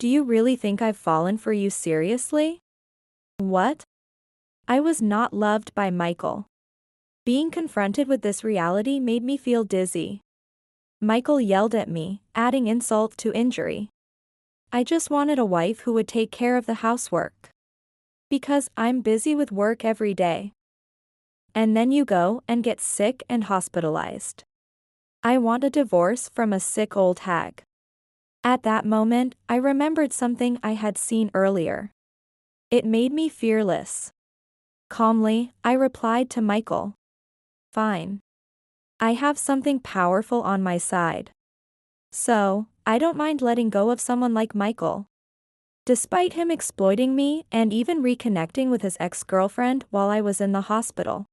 Do you really think I've fallen for you seriously? What? I was not loved by Michael. Being confronted with this reality made me feel dizzy. Michael yelled at me, adding insult to injury. I just wanted a wife who would take care of the housework. Because I'm busy with work every day. And then you go and get sick and hospitalized. I want a divorce from a sick old hag. At that moment, I remembered something I had seen earlier. It made me fearless. Calmly, I replied to Michael. Fine. I have something powerful on my side. So, I don't mind letting go of someone like Michael. Despite him exploiting me and even reconnecting with his ex-girlfriend while I was in the hospital.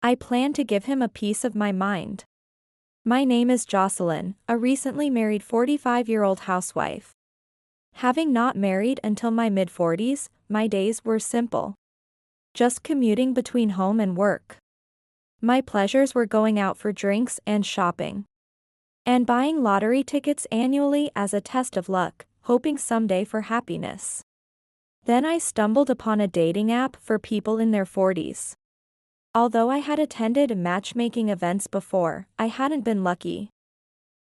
I plan to give him a piece of my mind. My name is Jocelyn, a recently married 45-year-old housewife. Having not married until my mid-40s, my days were simple. Just commuting between home and work. My pleasures were going out for drinks and shopping. And buying lottery tickets annually as a test of luck, hoping someday for happiness. Then I stumbled upon a dating app for people in their 40s. Although I had attended matchmaking events before, I hadn't been lucky.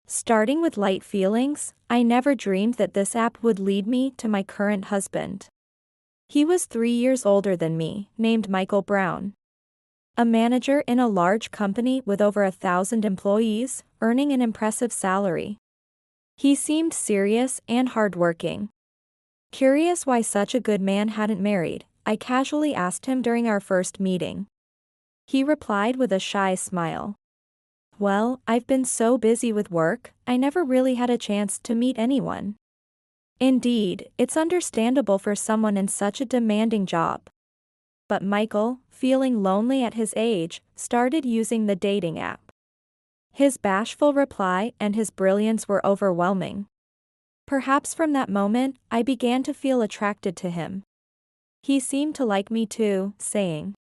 Starting with light feelings, I never dreamed that this app would lead me to my current husband. He was 3 years older than me, named Michael Brown. A manager in a large company with over 1,000 employees, earning an impressive salary. He seemed serious and hardworking. Curious why such a good man hadn't married, I casually asked him during our first meeting. He replied with a shy smile. Well, I've been so busy with work, I never really had a chance to meet anyone. Indeed, it's understandable for someone in such a demanding job. But Michael, feeling lonely at his age, started using the dating app. His bashful reply and his brilliance were overwhelming. Perhaps from that moment, I began to feel attracted to him. He seemed to like me too, saying,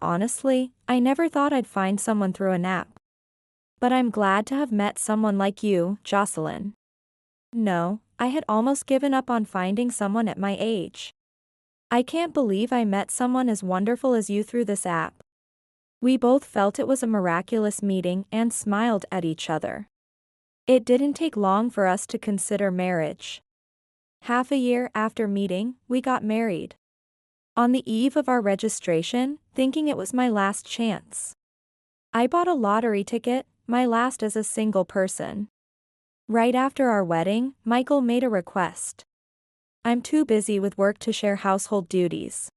honestly, I never thought I'd find someone through an app. But I'm glad to have met someone like you, Jocelyn. No, I had almost given up on finding someone at my age. I can't believe I met someone as wonderful as you through this app. We both felt it was a miraculous meeting and smiled at each other. It didn't take long for us to consider marriage. Half a year after meeting, we got married. On the eve of our registration, thinking it was my last chance. I bought a lottery ticket, my last as a single person. Right after our wedding, Michael made a request. I'm too busy with work to share household duties.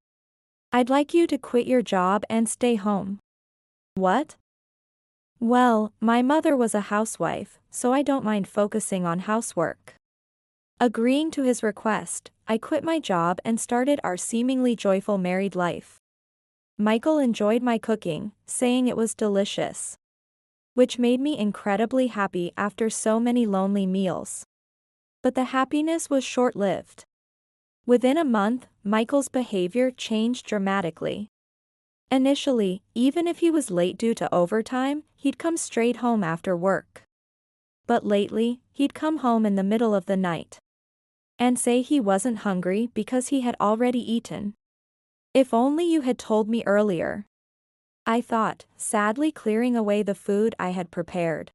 I'd like you to quit your job and stay home. What? Well, my mother was a housewife, so I don't mind focusing on housework. Agreeing to his request, I quit my job and started our seemingly joyful married life. Michael enjoyed my cooking, saying it was delicious. Which made me incredibly happy after so many lonely meals. But the happiness was short-lived. Within a month, Michael's behavior changed dramatically. Initially, even if he was late due to overtime, he'd come straight home after work. But lately, he'd come home in the middle of the night. And say he wasn't hungry because he had already eaten. If only you had told me earlier. I thought, sadly clearing away the food I had prepared.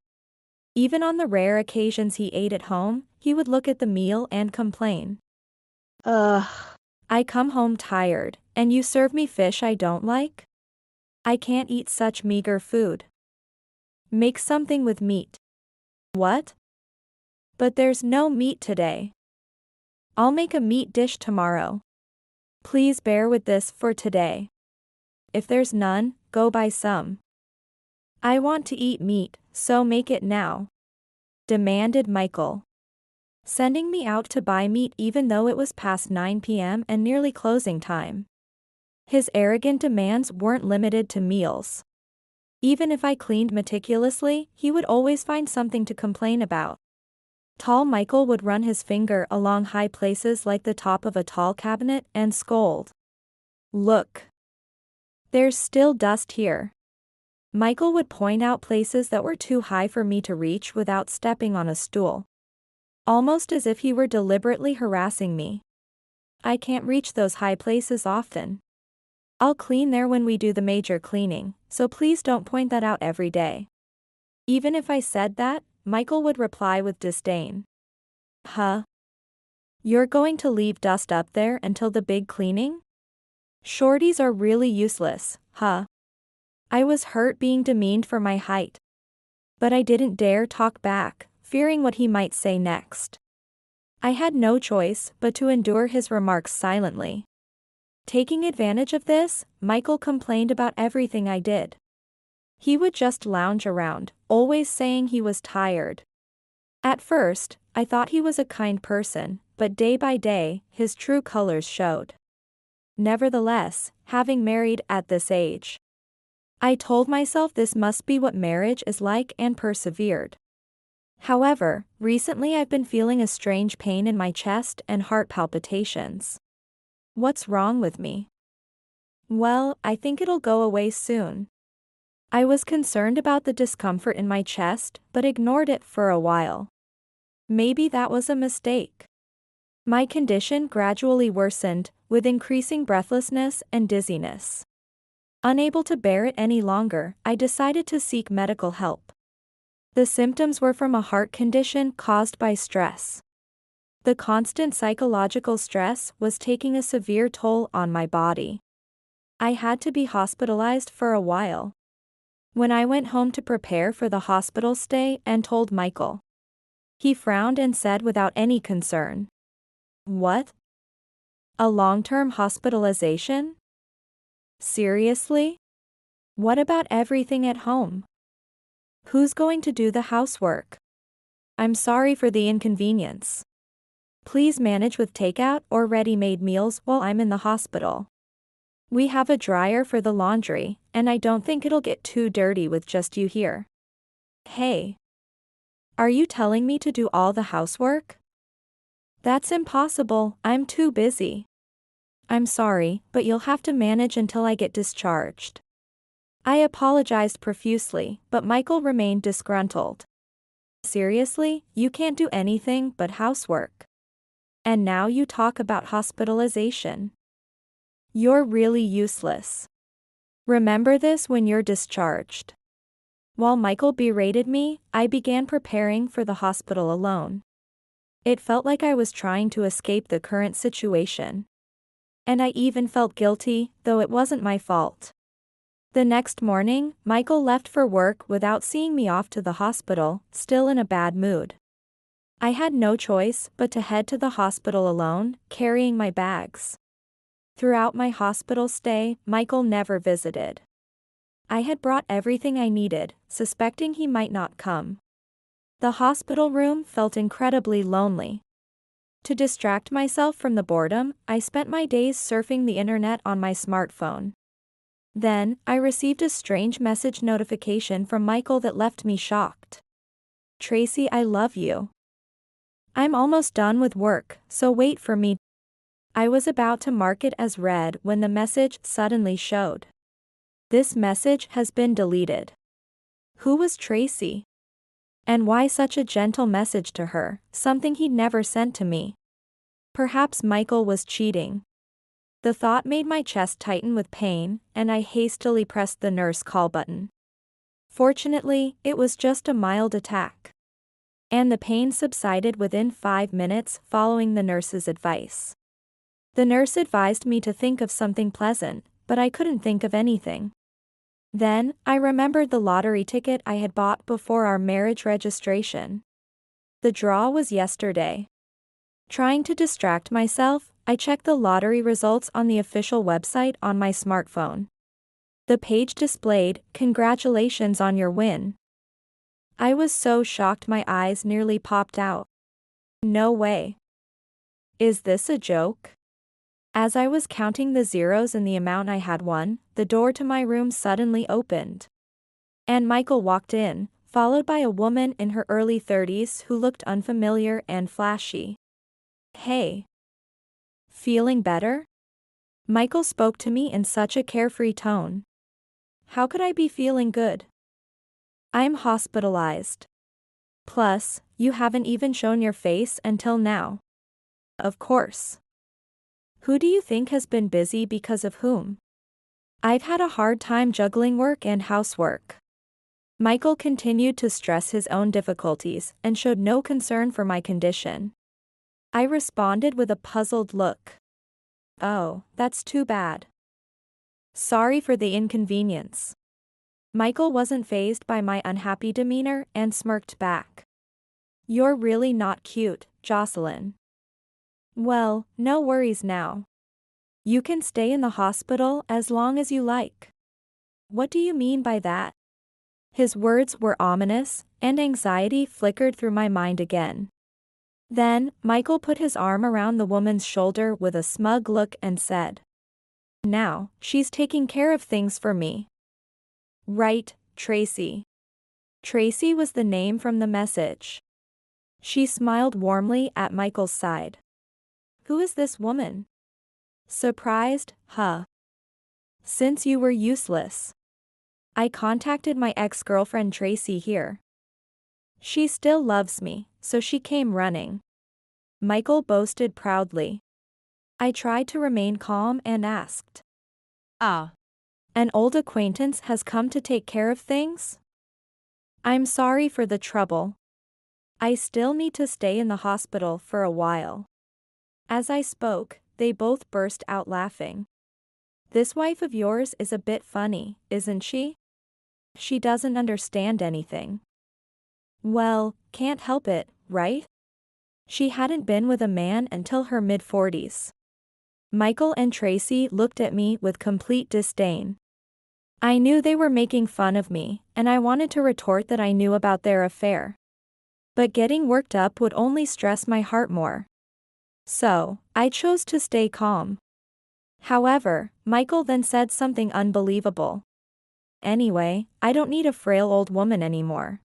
Even on the rare occasions he ate at home, he would look at the meal and complain. Ugh. I come home tired, and you serve me fish I don't like? I can't eat such meager food. Make something with meat. What? But there's no meat today. I'll make a meat dish tomorrow. Please bear with this for today. If there's none, go buy some. I want to eat meat, so make it now. Demanded Michael. Sending me out to buy meat even though it was past 9 p.m. and nearly closing time. His arrogant demands weren't limited to meals. Even if I cleaned meticulously, he would always find something to complain about. Tall Michael would run his finger along high places like the top of a tall cabinet and scold. Look. There's still dust here. Michael would point out places that were too high for me to reach without stepping on a stool. almost as if he were deliberately harassing me. I can't reach those high places often. I'll clean there when we do the major cleaning, so please don't point that out every day. Even if I said that, Michael would reply with disdain. Huh? You're going to leave dust up there until the big cleaning? Shorties are really useless, huh? I was hurt being demeaned for my height. But I didn't dare talk back, fearing what he might say next. I had no choice but to endure his remarks silently. Taking advantage of this, Michael complained about everything I did. He would just lounge around, always saying he was tired. At first, I thought he was a kind person, but day by day, his true colors showed. Nevertheless, having married at this age, I told myself this must be what marriage is like and persevered. However, recently I've been feeling a strange pain in my chest and heart palpitations. What's wrong with me? Well, I think it'll go away soon. I was concerned about the discomfort in my chest, but ignored it for a while. Maybe that was a mistake. My condition gradually worsened, with increasing breathlessness and dizziness. Unable to bear it any longer, I decided to seek medical help. The symptoms were from a heart condition caused by stress. The constant psychological stress was taking a severe toll on my body. I had to be hospitalized for a while. When I went home to prepare for the hospital stay and told Michael, he frowned and said without any concern, "What? A long-term hospitalization? Seriously? What about everything at home? Who's going to do the housework? I'm sorry for the inconvenience. Please manage with takeout or ready-made meals while I'm in the hospital. We have a dryer for the laundry, and I don't think it'll get too dirty with just you here." Hey. Are you telling me to do all the housework? That's impossible, I'm too busy. I'm sorry, but you'll have to manage until I get discharged. I apologized profusely, but Michael remained disgruntled. Seriously, you can't do anything but housework. And now you talk about hospitalization. You're really useless. Remember this when you're discharged. While Michael berated me, I began preparing for the hospital alone. It felt like I was trying to escape the current situation. And I even felt guilty, though it wasn't my fault. The next morning, Michael left for work without seeing me off to the hospital, still in a bad mood. I had no choice but to head to the hospital alone, carrying my bags. Throughout my hospital stay, Michael never visited. I had brought everything I needed, suspecting he might not come. The hospital room felt incredibly lonely. To distract myself from the boredom, I spent my days surfing the internet on my smartphone. Then, I received a strange message notification from Michael that left me shocked. "Tracy, I love you. I'm almost done with work, so wait for me." I was about to mark it as read when the message suddenly showed. This message has been deleted. Who was Tracy? And why such a gentle message to her, something he'd never sent to me? Perhaps Michael was cheating. The thought made my chest tighten with pain, and I hastily pressed the nurse call button. Fortunately, it was just a mild attack. And the pain subsided within 5 minutes following the nurse's advice. The nurse advised me to think of something pleasant, but I couldn't think of anything. Then, I remembered the lottery ticket I had bought before our marriage registration. The draw was yesterday. Trying to distract myself, I checked the lottery results on the official website on my smartphone. The page displayed, "Congratulations on your win." I was so shocked my eyes nearly popped out. No way. Is this a joke? As I was counting the zeros in the amount I had won, the door to my room suddenly opened. And Michael walked in, followed by a woman in her early 30s who looked unfamiliar and flashy. "Hey. Feeling better?" Michael spoke to me in such a carefree tone. How could I be feeling good? I'm hospitalized. Plus, You haven't even shown your face until now. Of course. Who do you think has been busy because of whom? I've had a hard time juggling work and housework. Michael continued to stress his own difficulties and showed no concern for my condition. I responded with a puzzled look. Oh, that's too bad. Sorry for the inconvenience. Michael wasn't fazed by my unhappy demeanor and smirked back. You're really not cute, Jocelyn. Well, no worries now. You can stay in the hospital as long as you like. What do you mean by that? His words were ominous, and anxiety flickered through my mind again. Then, Michael put his arm around the woman's shoulder with a smug look and said, Now, she's taking care of things for me. Right, Tracy. Tracy was the name from the message. She smiled warmly at Michael's side. Who is this woman? Surprised, huh? Since you were useless. I contacted my ex-girlfriend Tracy here. She still loves me, so she came running. Michael boasted proudly. I tried to remain calm and asked. An old acquaintance has come to take care of things? I'm sorry for the trouble. I still need to stay in the hospital for a while. As I spoke, they both burst out laughing. This wife of yours is a bit funny, isn't she? She doesn't understand anything. Well, can't help it, right? She hadn't been with a man until her mid-40s. Michael and Tracy looked at me with complete disdain. I knew they were making fun of me, and I wanted to retort that I knew about their affair. But getting worked up would only stress my heart more. So, I chose to stay calm. However, Michael then said something unbelievable. Anyway, I don't need a frail old woman anymore.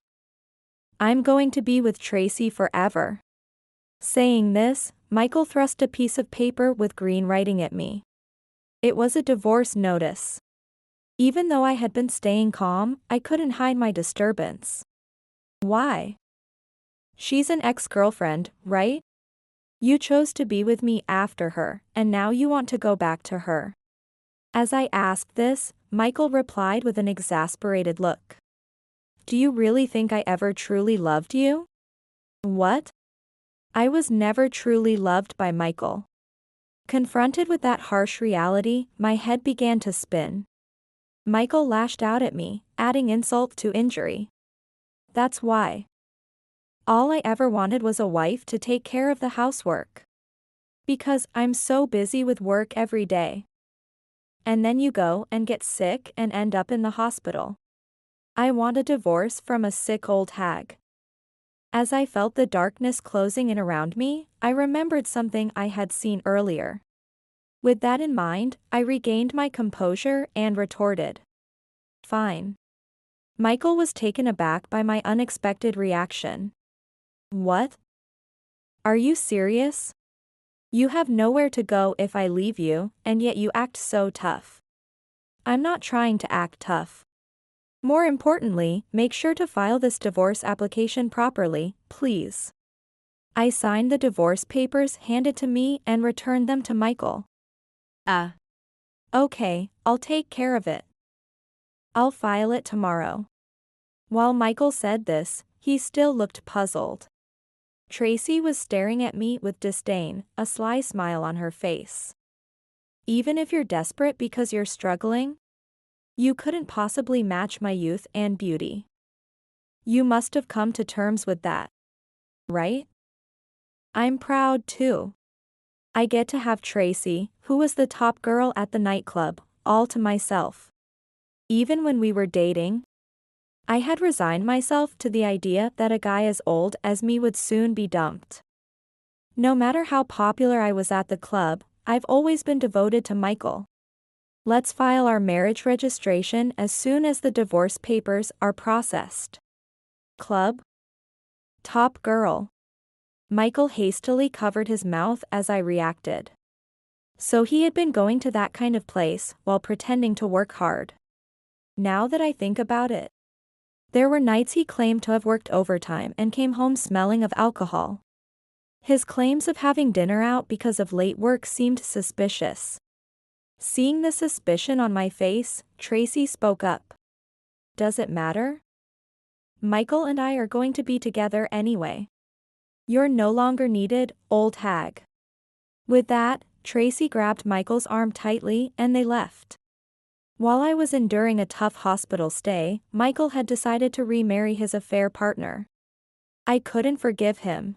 I'm going to be with Tracy forever. Saying this, Michael thrust a piece of paper with green writing at me. It was a divorce notice. Even though I had been staying calm, I couldn't hide my disturbance. Why? She's an ex-girlfriend, right? You chose to be with me after her, and now you want to go back to her. As I asked this, Michael replied with an exasperated look. Do you really think I ever truly loved you? What? I was never truly loved by Michael. Confronted with that harsh reality, my head began to spin. Michael lashed out at me, adding insult to injury. That's why. All I ever wanted was a wife to take care of the housework. Because I'm so busy with work every day. And then you go and get sick and end up in the hospital. I want a divorce from a sick old hag. As I felt the darkness closing in around me, I remembered something I had seen earlier. With that in mind, I regained my composure and retorted. Fine. Michael was taken aback by my unexpected reaction. What? Are you serious? You have nowhere to go if I leave you, and yet you act so tough. I'm not trying to act tough. More importantly, make sure to file this divorce application properly, please. I signed the divorce papers handed to me and returned them to Michael. Okay, I'll take care of it. I'll file it tomorrow. While Michael said this, he still looked puzzled. Tracy was staring at me with disdain, a sly smile on her face. Even if you're desperate because you're struggling? You couldn't possibly match my youth and beauty. You must have come to terms with that. Right? I'm proud too. I get to have Tracy, who was the top girl at the nightclub, all to myself. Even when we were dating, I had resigned myself to the idea that a guy as old as me would soon be dumped. No matter how popular I was at the club, I've always been devoted to Michael. Let's file our marriage registration as soon as the divorce papers are processed. Club? Top girl. Michael hastily covered his mouth as I reacted. So he had been going to that kind of place while pretending to work hard. Now that I think about it, There were nights he claimed to have worked overtime and came home smelling of alcohol. His claims of having dinner out because of late work seemed suspicious. Seeing the suspicion on my face, Tracy spoke up. "Does it matter? Michael and I are going to be together anyway. You're no longer needed, old hag." With that, Tracy grabbed Michael's arm tightly and they left. While I was enduring a tough hospital stay, Michael had decided to remarry his affair partner. I couldn't forgive him.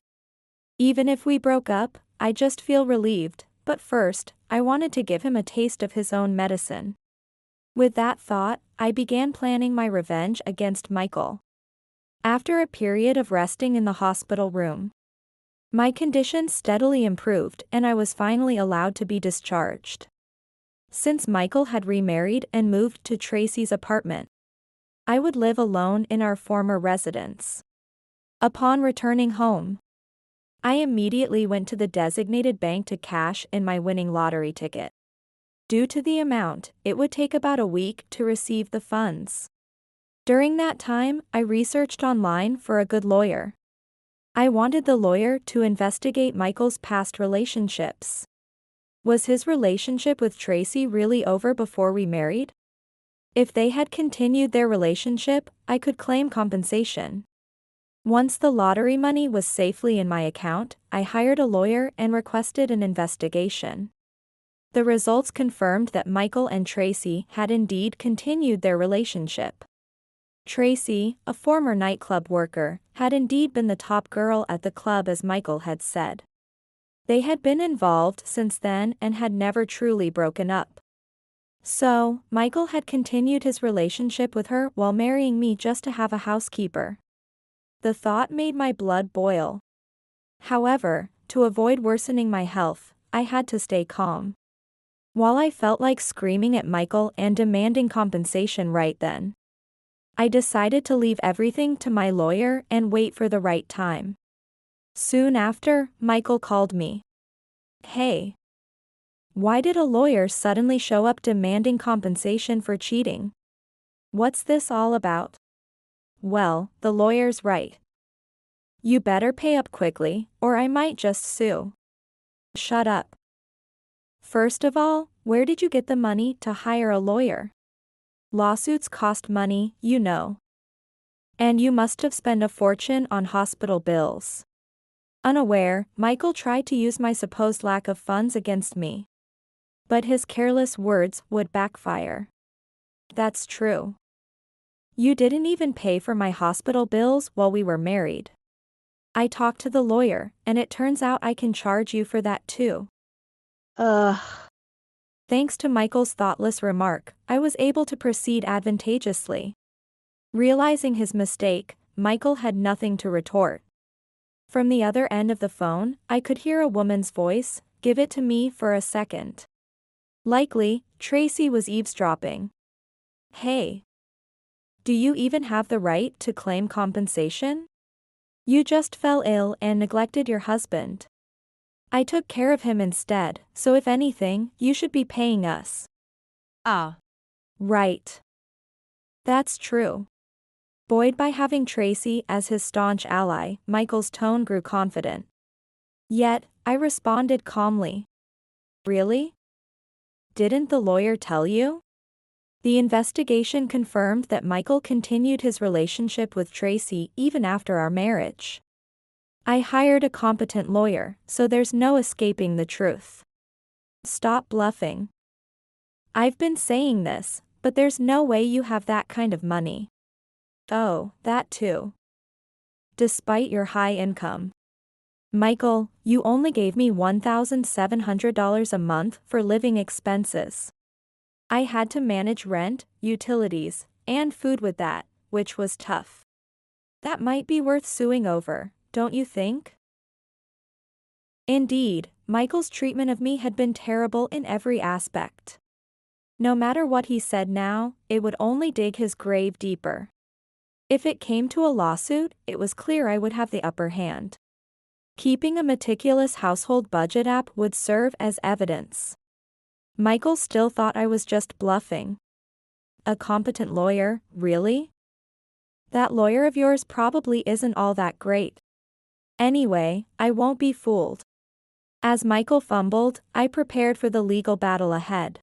Even if we broke up, I just feel relieved, but first, I wanted to give him a taste of his own medicine. With that thought, I began planning my revenge against Michael. After a period of resting in the hospital room, my condition steadily improved and I was finally allowed to be discharged. Since Michael had remarried and moved to Tracy's apartment, I would live alone in our former residence. Upon returning home, I immediately went to the designated bank to cash in my winning lottery ticket. Due to the amount, it would take about a week to receive the funds. During that time, I researched online for a good lawyer. I wanted the lawyer to investigate Michael's past relationships. Was his relationship with Tracy really over before we married? If they had continued their relationship, I could claim compensation. Once the lottery money was safely in my account, I hired a lawyer and requested an investigation. The results confirmed that Michael and Tracy had indeed continued their relationship. Tracy, a former nightclub worker, had indeed been the top girl at the club as Michael had said. They had been involved since then and had never truly broken up. So, Michael had continued his relationship with her while marrying me just to have a housekeeper. The thought made my blood boil. However, to avoid worsening my health, I had to stay calm. While I felt like screaming at Michael and demanding compensation right then, I decided to leave everything to my lawyer and wait for the right time. Soon after, Michael called me. "Hey. Why did a lawyer suddenly show up demanding compensation for cheating? What's this all about?" "Well, the lawyer's right. You better pay up quickly, or I might just sue." "Shut up. First of all, where did you get the money to hire a lawyer? Lawsuits cost money, you know. And you must have spent a fortune on hospital bills." Unaware, Michael tried to use my supposed lack of funds against me. But his careless words would backfire. "That's true. You didn't even pay for my hospital bills while we were married. I talked to the lawyer, and it turns out I can charge you for that too." Ugh. Thanks to Michael's thoughtless remark, I was able to proceed advantageously. Realizing his mistake, Michael had nothing to retort. From the other end of the phone, I could hear a woman's voice. "Give it to me for a second." Likely, Tracy was eavesdropping. "Hey. Do you even have the right to claim compensation? You just fell ill and neglected your husband. I took care of him instead, so if anything, you should be paying us." "Ah. Right. That's true." Buoyed by having Tracy as his staunch ally, Michael's tone grew confident. Yet, I responded calmly. "Really? Didn't the lawyer tell you?" The investigation confirmed that Michael continued his relationship with Tracy even after our marriage. I hired a competent lawyer, so there's no escaping the truth. Stop bluffing. I've been saying this, but there's no way you have that kind of money. Oh, that too. Despite your high income. Michael, you only gave me $1,700 a month for living expenses. I had to manage rent, utilities, and food with that, which was tough. That might be worth suing over, don't you think? Indeed, Michael's treatment of me had been terrible in every aspect. No matter what he said now, it would only dig his grave deeper. If it came to a lawsuit, it was clear I would have the upper hand. Keeping a meticulous household budget app would serve as evidence. Michael still thought I was just bluffing. A competent lawyer, really? That lawyer of yours probably isn't all that great. Anyway, I won't be fooled. As Michael fumbled, I prepared for the legal battle ahead.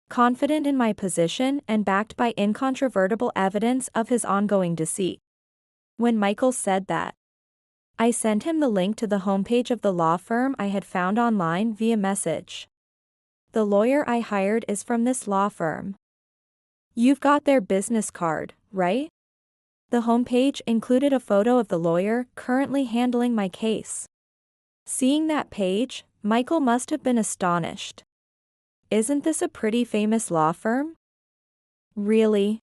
Confident in my position and backed by incontrovertible evidence of his ongoing deceit. When Michael said that, I sent him the link to the homepage of the law firm I had found online via message. The lawyer I hired is from this law firm. You've got their business card, right? The homepage included a photo of the lawyer currently handling my case. Seeing that page, Michael must have been astonished. Isn't this a pretty famous law firm? Really?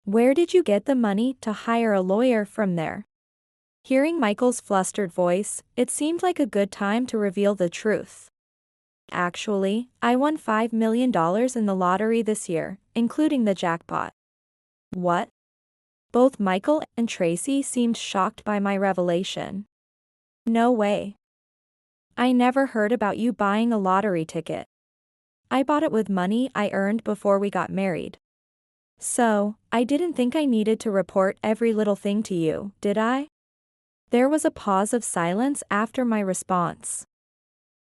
Where did you get the money to hire a lawyer from there? Hearing Michael's flustered voice, it seemed like a good time to reveal the truth. Actually, I won $5 million in the lottery this year, including the jackpot. What? Both Michael and Tracy seemed shocked by my revelation. No way. I never heard about you buying a lottery ticket. I bought it with money I earned before we got married. So, I didn't think I needed to report every little thing to you, did I? There was a pause of silence after my response.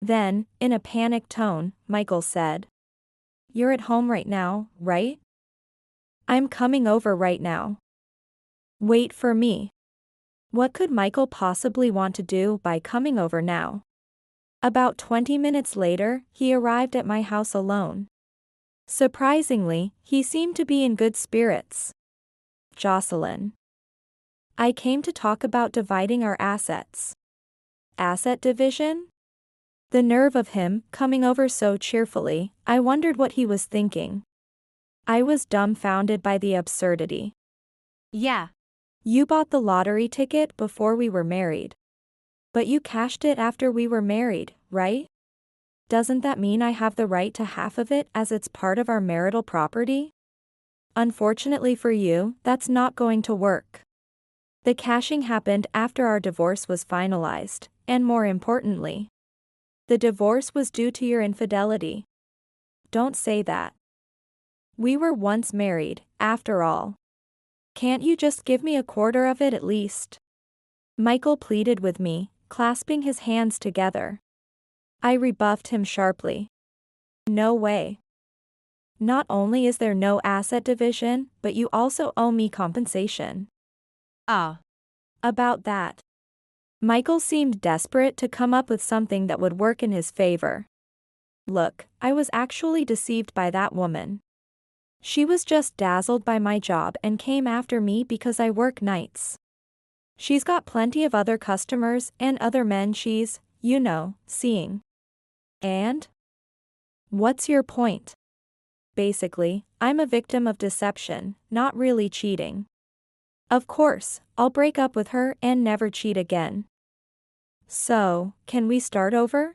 Then, in a panicked tone, Michael said, "You're at home right now, right?" "I'm coming over right now." "Wait for me." What could Michael possibly want to do by coming over now? About 20 minutes later, he arrived at my house alone. Surprisingly, he seemed to be in good spirits. "Jocelyn. I came to talk about dividing our assets." Asset division? The nerve of him, coming over so cheerfully, I wondered what he was thinking. I was dumbfounded by the absurdity. Yeah. You bought the lottery ticket before we were married. But you cashed it after we were married, right? Doesn't that mean I have the right to half of it as it's part of our marital property? Unfortunately for you, that's not going to work. The cashing happened after our divorce was finalized, and more importantly, the divorce was due to your infidelity. Don't say that. We were once married, after all. Can't you just give me a quarter of it at least? Michael pleaded with me, clasping his hands together. I rebuffed him sharply. No way. Not only is there no asset division, but you also owe me compensation. About that. Michael seemed desperate to come up with something that would work in his favor. Look, I was actually deceived by that woman. She was just dazzled by my job and came after me because I work nights. She's got plenty of other customers and other men she's, seeing. And? What's your point? Basically, I'm a victim of deception, not really cheating. Of course, I'll break up with her and never cheat again. So, can we start over?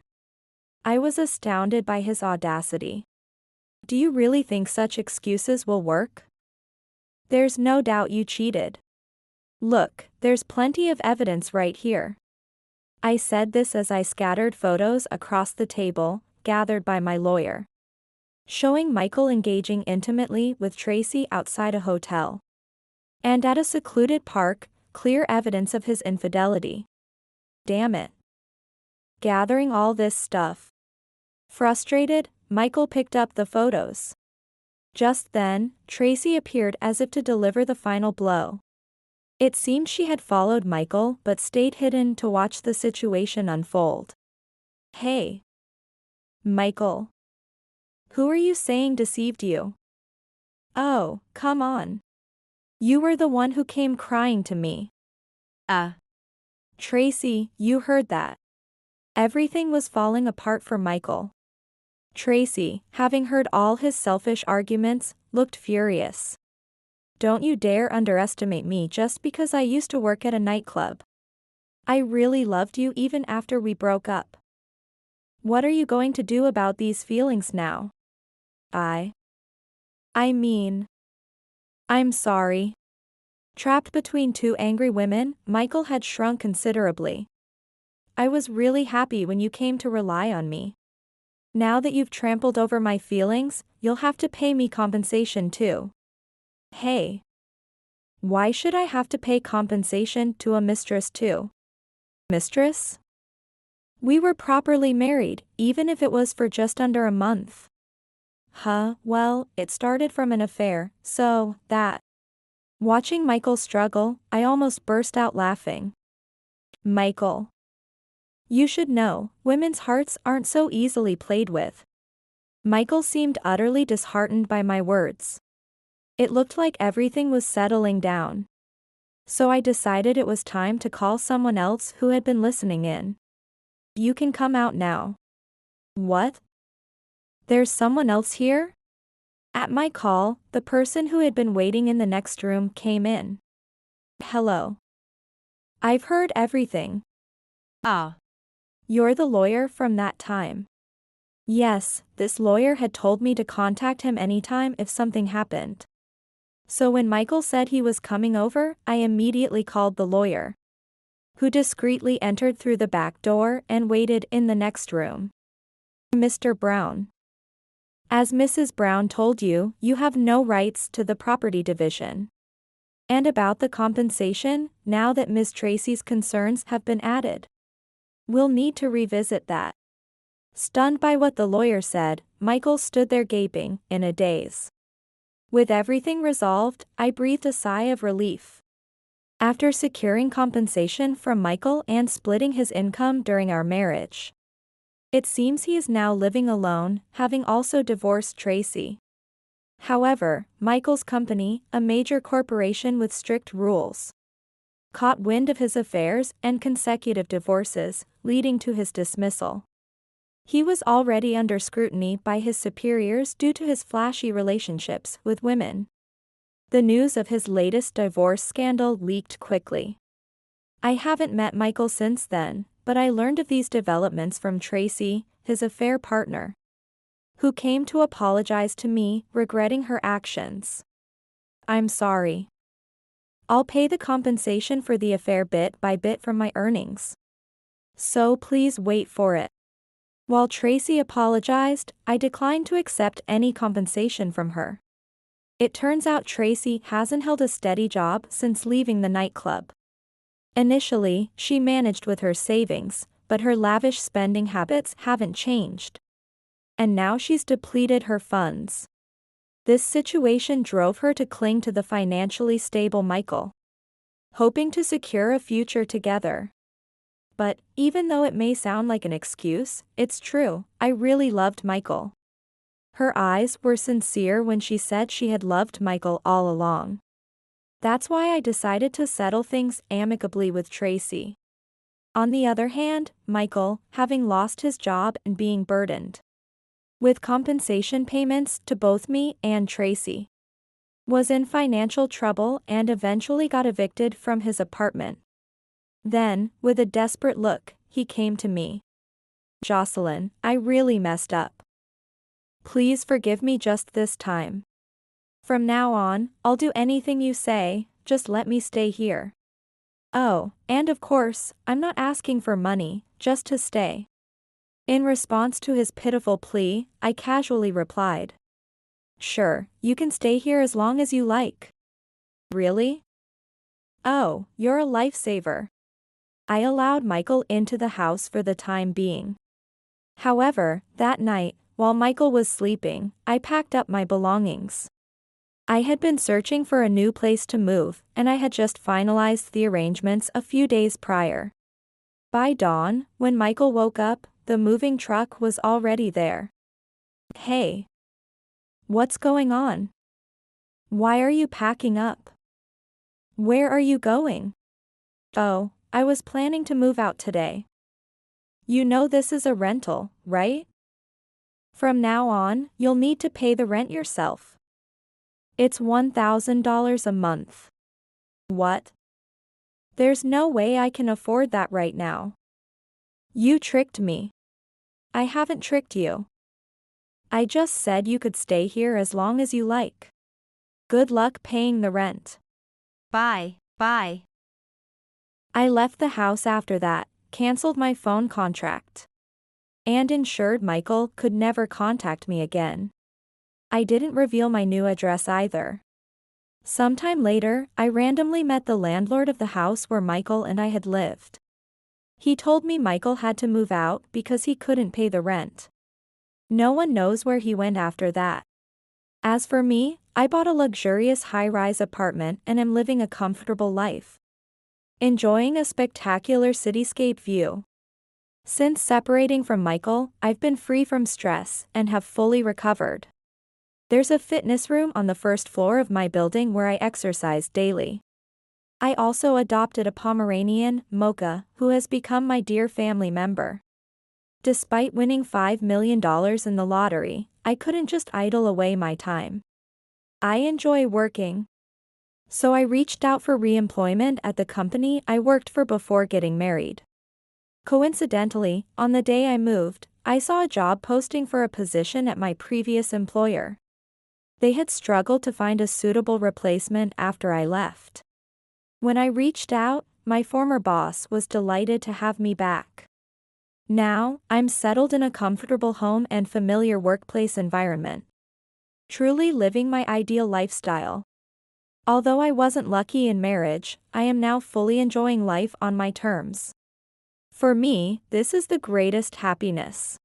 I was astounded by his audacity. Do you really think such excuses will work? There's no doubt you cheated. Look, there's plenty of evidence right here. I said this as I scattered photos across the table, gathered by my lawyer, showing Michael engaging intimately with Tracy outside a hotel. And at a secluded park, clear evidence of his infidelity. Damn it. Gathering all this stuff. Frustrated, Michael picked up the photos. Just then, Tracy appeared as if to deliver the final blow. It seemed she had followed Michael but stayed hidden to watch the situation unfold. Hey. Michael. Who are you saying deceived you? Oh, come on. You were the one who came crying to me. Tracy, you heard that. Everything was falling apart for Michael. Tracy, having heard all his selfish arguments, looked furious. Don't you dare underestimate me just because I used to work at a nightclub. I really loved you even after we broke up. What are you going to do about these feelings now? I mean, I'm sorry. Trapped between two angry women, Michael had shrunk considerably. I was really happy when you came to rely on me. Now that you've trampled over my feelings, you'll have to pay me compensation too. Hey. Why should I have to pay compensation to a mistress too? Mistress? We were properly married, even if it was for just under a month. Well, it started from an affair, so, that. Watching Michael struggle, I almost burst out laughing. Michael. You should know, women's hearts aren't so easily played with. Michael seemed utterly disheartened by my words. It looked like everything was settling down. So I decided it was time to call someone else who had been listening in. You can come out now. What? There's someone else here? At my call, the person who had been waiting in the next room came in. Hello. I've heard everything. Ah. You're the lawyer from that time. Yes, this lawyer had told me to contact him anytime if something happened. So when Michael said he was coming over, I immediately called the lawyer, who discreetly entered through the back door and waited in the next room. Mr. Brown. As Mrs. Brown told you, you have no rights to the property division. And about the compensation, now that Ms. Tracy's concerns have been added, we'll need to revisit that. Stunned by what the lawyer said, Michael stood there gaping, in a daze. With everything resolved, I breathed a sigh of relief. After securing compensation from Michael and splitting his income during our marriage, it seems he is now living alone, having also divorced Tracy. However, Michael's company, a major corporation with strict rules, caught wind of his affairs and consecutive divorces, leading to his dismissal. He was already under scrutiny by his superiors due to his flashy relationships with women. The news of his latest divorce scandal leaked quickly. I haven't met Michael since then, but I learned of these developments from Tracy, his affair partner, who came to apologize to me, regretting her actions. I'm sorry. I'll pay the compensation for the affair bit by bit from my earnings. So please wait for it. While Tracy apologized, I declined to accept any compensation from her. It turns out Tracy hasn't held a steady job since leaving the nightclub. Initially, she managed with her savings, but her lavish spending habits haven't changed. And now she's depleted her funds. This situation drove her to cling to the financially stable Michael, hoping to secure a future together. But, even though it may sound like an excuse, it's true, I really loved Michael. Her eyes were sincere when she said she had loved Michael all along. That's why I decided to settle things amicably with Tracy. On the other hand, Michael, having lost his job and being burdened with compensation payments to both me and Tracy, was in financial trouble and eventually got evicted from his apartment. Then, with a desperate look, he came to me. Jocelyn, I really messed up. Please forgive me just this time. From now on, I'll do anything you say, just let me stay here. Oh, and of course, I'm not asking for money, just to stay. In response to his pitiful plea, I casually replied, Sure, you can stay here as long as you like. Really? Oh, you're a lifesaver. I allowed Michael into the house for the time being. However, that night, while Michael was sleeping, I packed up my belongings. I had been searching for a new place to move, and I had just finalized the arrangements a few days prior. By dawn, when Michael woke up, the moving truck was already there. Hey. What's going on? Why are you packing up? Where are you going? Oh, I was planning to move out today. You know this is a rental, right? From now on, you'll need to pay the rent yourself. It's $1,000 a month. What? There's no way I can afford that right now. You tricked me. I haven't tricked you. I just said you could stay here as long as you like. Good luck paying the rent. Bye. I left the house after that, canceled my phone contract, and ensured Michael could never contact me again. I didn't reveal my new address either. Sometime later, I randomly met the landlord of the house where Michael and I had lived. He told me Michael had to move out because he couldn't pay the rent. No one knows where he went after that. As for me, I bought a luxurious high-rise apartment and am living a comfortable life, enjoying a spectacular cityscape view. Since separating from Michael, I've been free from stress and have fully recovered. There's a fitness room on the first floor of my building where I exercise daily. I also adopted a Pomeranian, Mocha, who has become my dear family member. Despite winning $5 million in the lottery, I couldn't just idle away my time. I enjoy working. So I reached out for re-employment at the company I worked for before getting married. Coincidentally, on the day I moved, I saw a job posting for a position at my previous employer. They had struggled to find a suitable replacement after I left. When I reached out, my former boss was delighted to have me back. Now, I'm settled in a comfortable home and familiar workplace environment. Truly living my ideal lifestyle. Although I wasn't lucky in marriage, I am now fully enjoying life on my terms. For me, this is the greatest happiness.